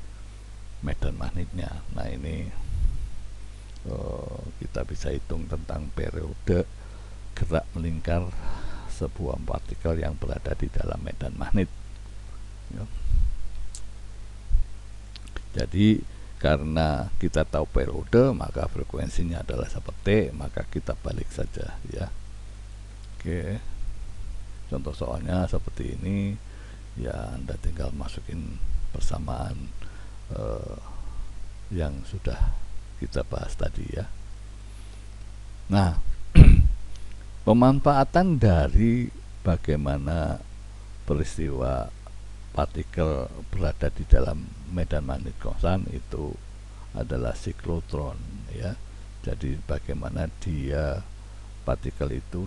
medan magnetnya. Nah, ini kita bisa hitung tentang periode gerak melingkar sebuah partikel yang berada di dalam medan magnet ya. Jadi karena kita tahu periode, maka frekuensinya adalah seperti, maka kita balik saja ya. Oke, contoh soalnya seperti ini ya, Anda tinggal masukin persamaan yang sudah kita bahas tadi ya. Nah, pemanfaatan dari bagaimana peristiwa partikel berada di dalam medan magnet konstan itu adalah siklotron ya. Jadi bagaimana dia partikel itu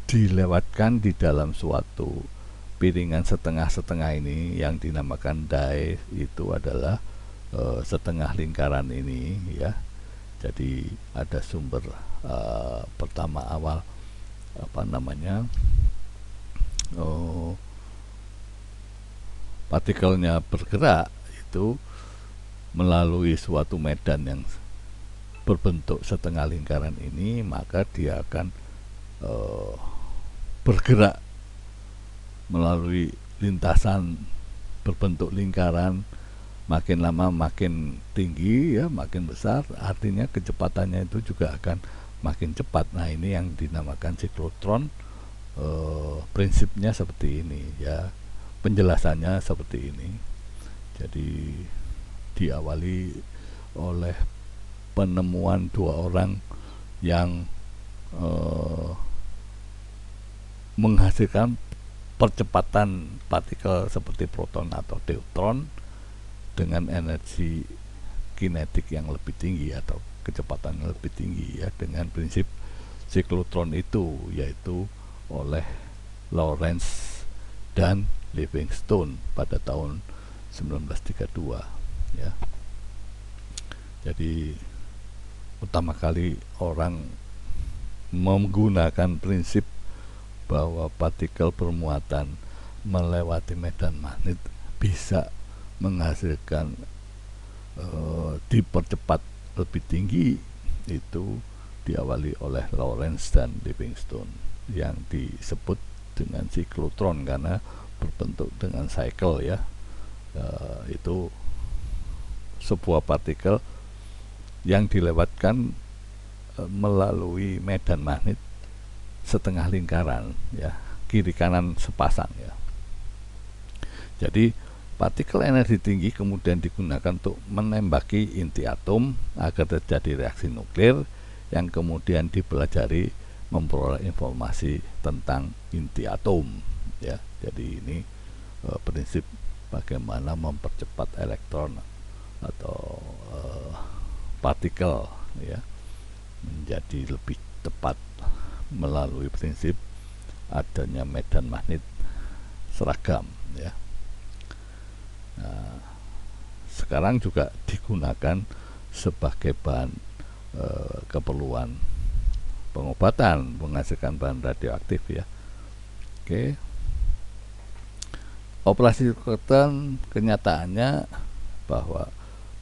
dilewatkan di dalam suatu piringan setengah-setengah ini yang dinamakan die, itu adalah setengah lingkaran ini ya. Jadi ada sumber pertama awal partikelnya bergerak itu melalui suatu medan yang berbentuk setengah lingkaran ini, maka dia akan bergerak melalui lintasan berbentuk lingkaran, makin lama makin tinggi ya, makin besar, artinya kecepatannya itu juga akan makin cepat. Nah, ini yang dinamakan siklotron. Prinsipnya seperti ini ya, penjelasannya seperti ini. Jadi diawali oleh penemuan dua orang yang menghasilkan percepatan partikel seperti proton atau neutron dengan energi kinetik yang lebih tinggi atau kecepatan yang lebih tinggi ya, dengan prinsip siklotron itu, yaitu oleh Lorentz dan Livingstone pada tahun 1932 ya. Jadi pertama kali orang menggunakan prinsip bahwa partikel bermuatan melewati medan magnet bisa menghasilkan dipercepat lebih tinggi, itu diawali oleh Lorentz dan Livingstone yang disebut dengan siklotron karena berbentuk dengan cycle ya. Itu sebuah partikel yang dilewatkan melalui medan magnet setengah lingkaran ya, kiri kanan sepasang ya. Jadi Partikel energi tinggi kemudian digunakan untuk menembaki inti atom agar terjadi reaksi nuklir yang kemudian dipelajari memperoleh informasi tentang inti atom, ya. Jadi ini prinsip bagaimana mempercepat elektron atau partikel, ya, menjadi lebih cepat melalui prinsip adanya medan magnet seragam, ya. Nah, sekarang juga digunakan sebagai bahan keperluan pengobatan, menghasilkan bahan radioaktif, ya. Oke. Operasi Kirton kenyataannya bahwa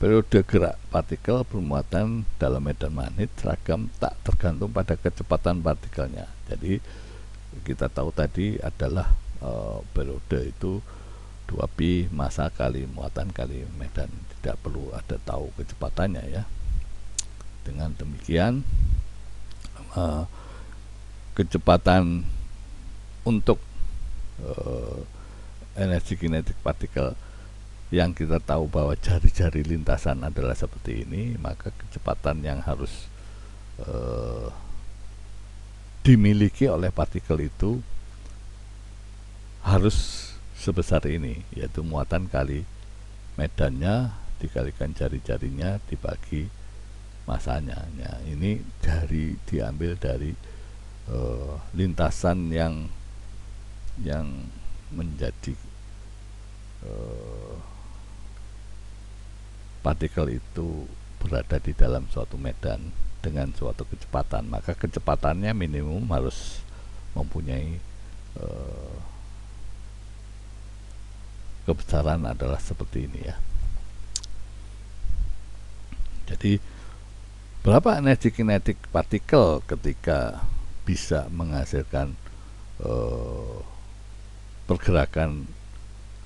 periode gerak partikel bermuatan dalam medan magnet seragam tak tergantung pada kecepatan partikelnya. Jadi kita tahu tadi adalah periode itu 2pi massa kali muatan kali medan, tidak perlu ada tahu kecepatannya, ya. Dengan demikian kecepatan untuk energi kinetik partikel yang kita tahu bahwa jari-jari lintasan adalah seperti ini, maka kecepatan yang harus dimiliki oleh partikel itu harus sebesar ini, yaitu muatan kali medannya dikalikan jari-jarinya dibagi masanya. Nah, ini diambil dari lintasan yang menjadi partikel itu berada di dalam suatu medan dengan suatu kecepatan, maka kecepatannya minimum harus mempunyai kebesaran adalah seperti ini, ya. Jadi berapa energi kinetik partikel ketika bisa menghasilkan pergerakan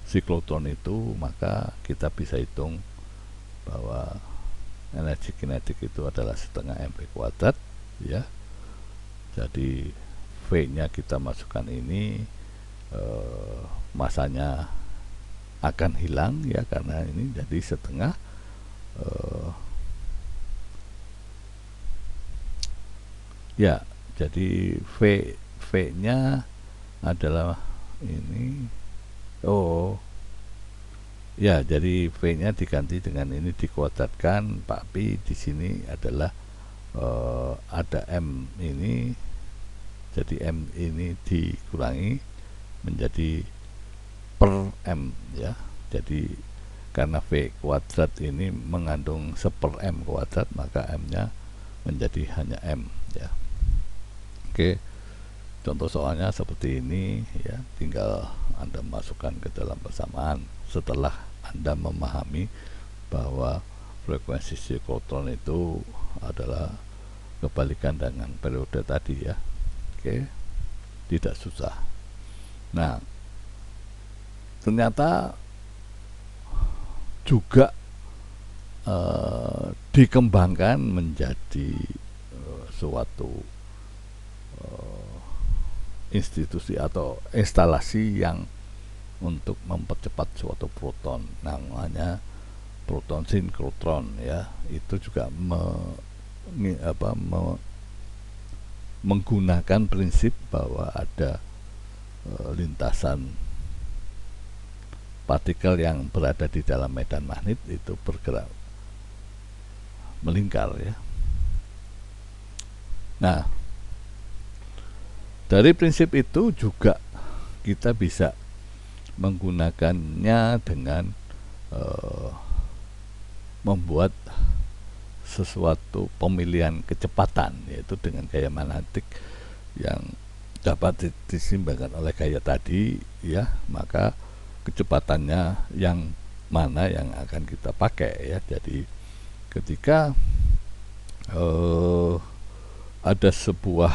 siklotron itu, maka kita bisa hitung bahwa energi kinetik itu adalah setengah mv kuadrat, ya. Jadi V-nya kita masukkan ini, masanya akan hilang, ya, karena ini jadi setengah ya, jadi V-nya adalah ini, ya, jadi V-nya diganti dengan ini dikuadratkan, Pak Pi di sini adalah ada M ini, jadi M ini dikurangi menjadi per M, ya. Jadi karena V kuadrat ini mengandung 1/m kuadrat, maka M-nya menjadi hanya M, ya. Oke, contoh soalnya seperti ini, ya, tinggal Anda masukkan ke dalam persamaan setelah Anda memahami bahwa frekuensi siklotron itu adalah kebalikan dengan periode tadi, ya. Oke, tidak susah. Nah, ternyata juga dikembangkan menjadi suatu institusi atau instalasi yang untuk mempercepat suatu proton, namanya proton sinkrotron, ya. Itu juga menggunakan prinsip bahwa ada lintasan partikel yang berada di dalam medan magnet itu bergerak melingkar, ya. Nah, dari prinsip itu juga kita bisa menggunakannya dengan membuat sesuatu pemilihan kecepatan, yaitu dengan gaya magnetik yang dapat disimbangkan oleh gaya tadi, ya. Maka kecepatannya yang mana yang akan kita pakai, ya. Jadi ketika ada sebuah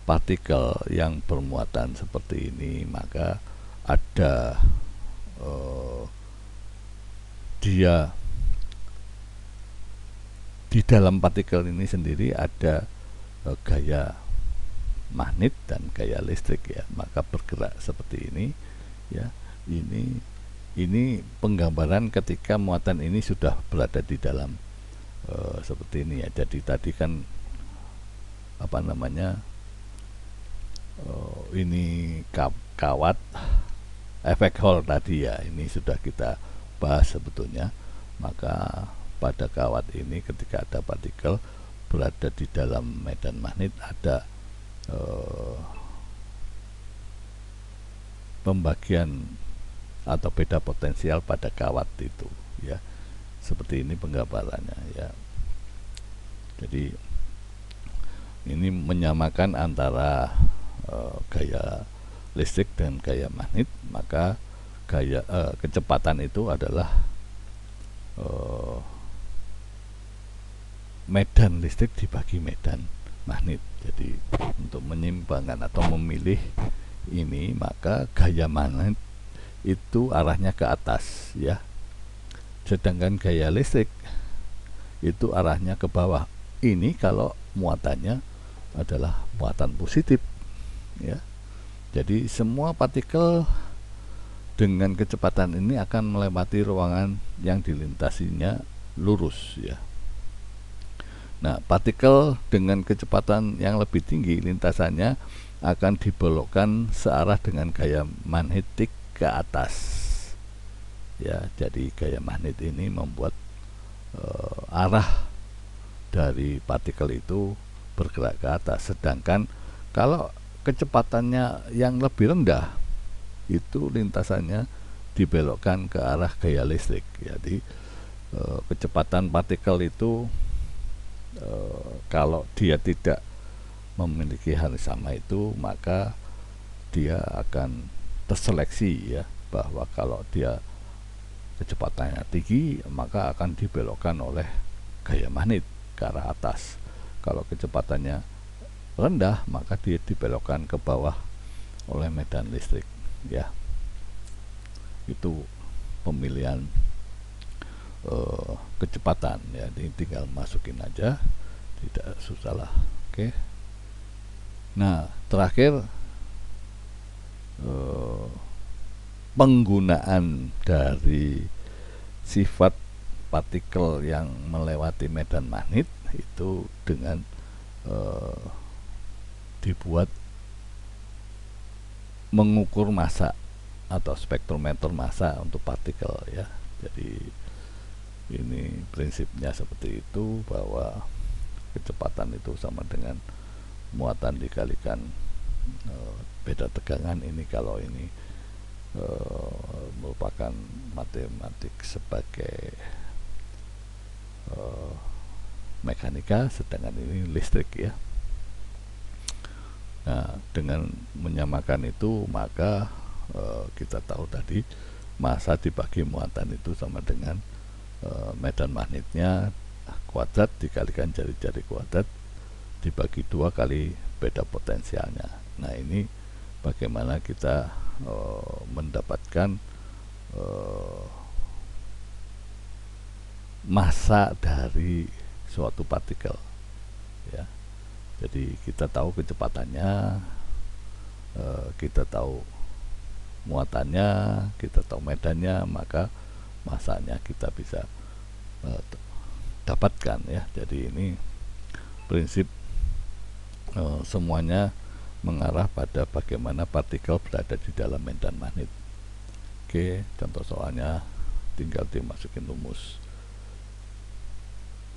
partikel yang bermuatan seperti ini, maka ada dia di dalam partikel ini sendiri ada gaya magnet dan gaya listrik, ya. Maka bergerak seperti ini, ya. Ini Ini penggambaran ketika muatan ini sudah berada di dalam seperti ini ya. Jadi tadi kan apa namanya, ini kawat efek Hall tadi ya, ini sudah kita bahas sebetulnya. Maka pada kawat ini ketika ada partikel berada di dalam medan magnet, ada pembagian atau beda potensial pada kawat itu ya. Seperti ini penggambarannya ya. Jadi ini menyamakan antara gaya listrik dan gaya magnet. Maka gaya kecepatan itu adalah medan listrik dibagi medan magnet. Jadi untuk menyimbangkan atau memilih ini, maka gaya magnet itu arahnya ke atas ya, sedangkan gaya listrik itu arahnya ke bawah. Ini kalau muatannya adalah muatan positif ya. Jadi semua partikel dengan kecepatan ini akan melewati ruangan yang dilintasinya lurus ya. Nah, partikel dengan kecepatan yang lebih tinggi lintasannya akan dibelokkan searah dengan gaya magnetik ke atas ya. Jadi gaya magnet ini membuat arah dari partikel itu bergerak ke atas, sedangkan kalau kecepatannya yang lebih rendah itu lintasannya dibelokkan ke arah gaya listrik. Jadi kecepatan partikel itu kalau dia tidak memiliki hal sama itu, maka dia akan terseleksi ya, bahwa kalau dia kecepatannya tinggi maka akan dibelokkan oleh gaya magnet ke arah atas. Kalau kecepatannya rendah maka dia dibelokkan ke bawah oleh medan listrik ya. Itu pemilihan kecepatan ya. Ini tinggal masukin aja, tidak susah lah. Oke. Nah, terakhir penggunaan dari sifat partikel yang melewati medan magnet itu dengan dibuat mengukur massa atau spektrometer massa untuk partikel ya. Jadi ini prinsipnya seperti itu, bahwa kecepatan itu sama dengan muatan dikalikan beda tegangan. Ini kalau ini merupakan matematik sebagai mekanika, sedangkan ini listrik ya. Nah, dengan menyamakan itu maka kita tahu tadi massa dibagi muatan itu sama dengan medan magnetnya kuadrat dikalikan jari-jari kuadrat dibagi 2 kali beda potensialnya. Nah, ini bagaimana kita mendapatkan massa dari suatu partikel ya. Jadi kita tahu kecepatannya, kita tahu muatannya, kita tahu medannya, maka massanya kita bisa dapatkan ya. Jadi ini prinsip semuanya mengarah pada bagaimana partikel berada di dalam medan magnet. Oke, contoh soalnya tinggal dimasukin rumus.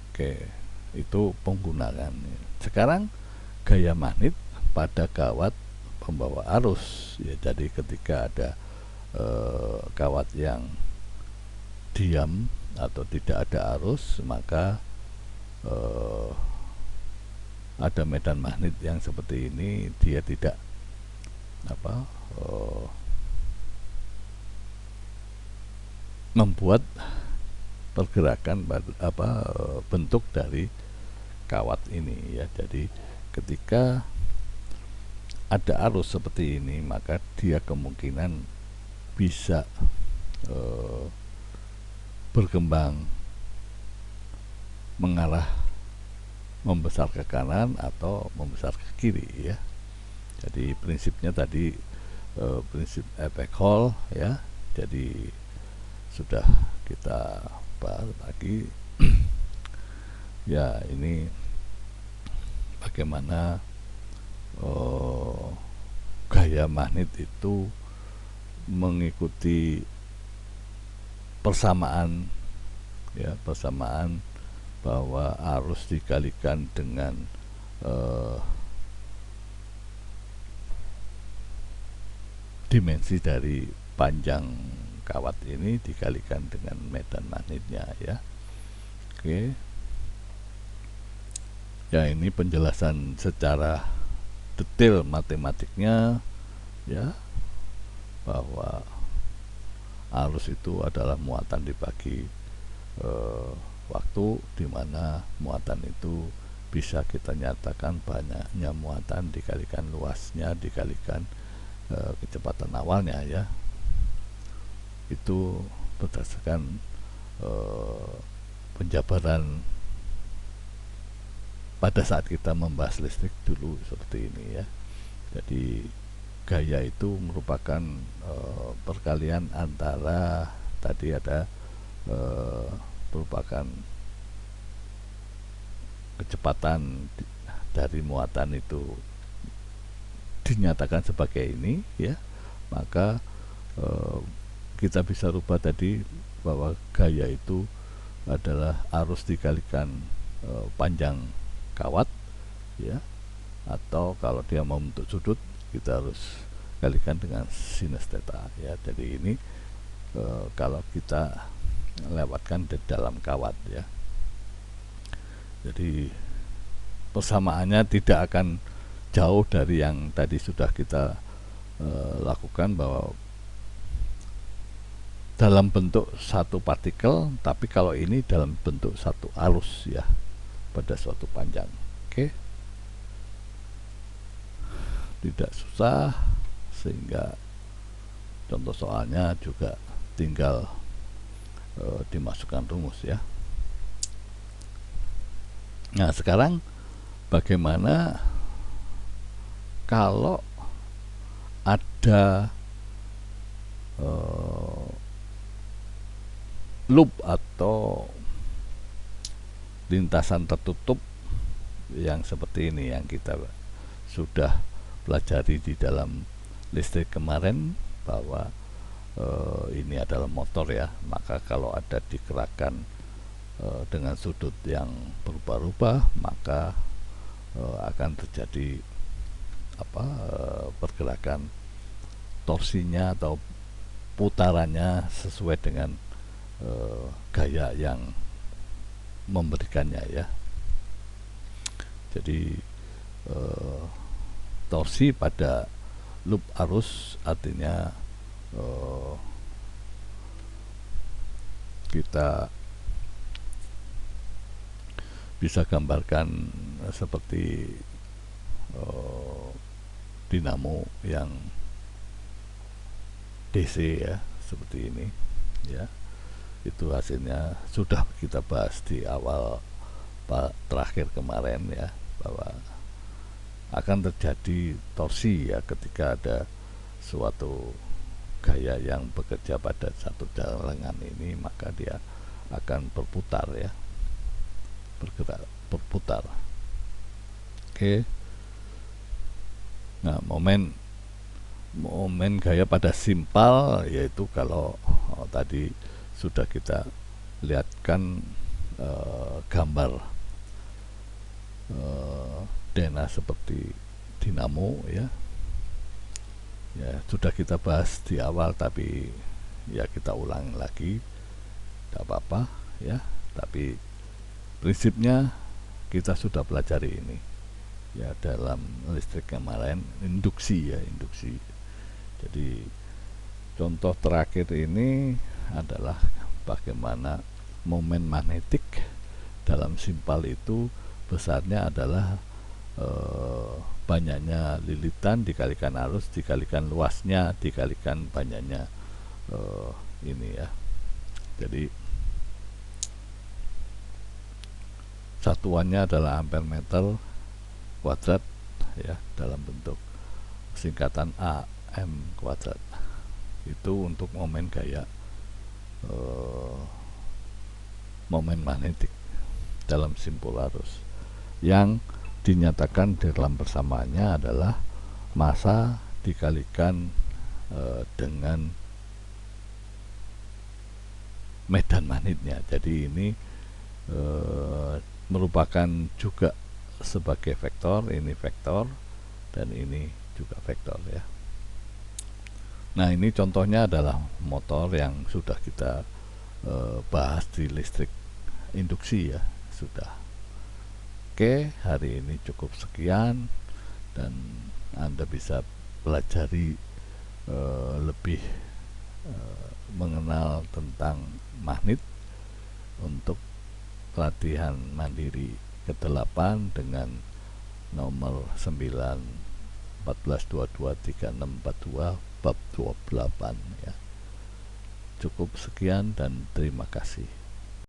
Oke, itu penggunaan. Sekarang gaya magnet pada kawat pembawa arus ya. Jadi ketika ada kawat yang diam atau tidak ada arus, maka ada medan magnet yang seperti ini, dia tidak membuat pergerakan bentuk dari kawat ini ya. Jadi ketika ada arus seperti ini, maka dia kemungkinan bisa berkembang mengarah membesar ke kanan atau membesar ke kiri ya. Jadi prinsipnya tadi prinsip efek Hall ya. Jadi sudah kita bahas lagi. Ya, ini bagaimana gaya magnet itu mengikuti persamaan, ya, persamaan bahwa arus dikalikan dengan dimensi dari panjang kawat ini dikalikan dengan medan magnetnya, ya. Oke. Ya, ini penjelasan secara detail matematiknya, ya, bahwa arus itu adalah muatan dibagi waktu, di mana muatan itu bisa kita nyatakan banyaknya muatan dikalikan luasnya dikalikan kecepatan awalnya, ya. Itu berdasarkan penjabaran pada saat kita membahas listrik dulu seperti ini, ya. Jadi gaya itu merupakan perkalian antara tadi ada merupakan kecepatan dari muatan itu dinyatakan sebagai ini, ya, maka kita bisa rubah tadi bahwa gaya itu adalah arus dikalikan panjang kawat, ya, atau kalau dia mau membentuk sudut kita harus kalikan dengan sinus theta, ya. Jadi ini kalau kita lewatkan di dalam kawat, ya. Jadi persamaannya tidak akan jauh dari yang tadi sudah kita lakukan, bahwa dalam bentuk satu partikel, tapi kalau ini dalam bentuk satu arus, ya, pada suatu panjang. Oke, tidak susah, sehingga contoh soalnya juga tinggal dimasukkan rumus, ya. Nah, sekarang bagaimana kalau ada loop atau lintasan tertutup yang seperti ini, yang kita sudah pelajari di dalam listrik kemarin, bahwa ini adalah motor, ya. Maka kalau ada digerakkan dengan sudut yang berubah-ubah, maka akan terjadi pergerakan torsinya atau putarannya sesuai dengan gaya yang memberikannya, ya. Jadi torsi pada loop arus artinya kita bisa gambarkan seperti dinamo yang DC, ya, seperti ini, ya. Itu hasilnya sudah kita bahas di awal terakhir kemarin, ya, bahwa akan terjadi torsi, ya, ketika ada suatu gaya yang bekerja pada satu jaringan ini, maka dia akan berputar, ya, berputar. Oke. Nah, momen gaya pada simpal, yaitu kalau tadi sudah kita lihatkan gambar dena seperti dinamo, ya. Ya, sudah kita bahas di awal, tapi ya kita ulang lagi, tidak apa-apa, ya. Tapi prinsipnya kita sudah pelajari ini, ya, dalam listrik kemarin, induksi, ya, induksi. Jadi contoh terakhir ini adalah bagaimana momen magnetik dalam simpal itu besarnya adalah banyaknya lilitan dikalikan arus dikalikan luasnya dikalikan banyaknya ini, ya. Jadi satuannya adalah ampere meter kuadrat, ya, dalam bentuk singkatan AM kuadrat. Itu untuk momen gaya eh, momen magnetik dalam simpul arus yang dinyatakan dalam persamaannya adalah massa dikalikan dengan medan magnetnya. Jadi ini merupakan juga sebagai vektor, ini vektor dan ini juga vektor ya. Nah, ini contohnya adalah motor yang sudah kita bahas di listrik induksi ya, sudah. Oke, hari ini cukup sekian dan Anda bisa pelajari lebih mengenal tentang magnet untuk latihan mandiri ke-8 dengan nomor 9 14223642 bab 28 ya. Cukup sekian dan terima kasih.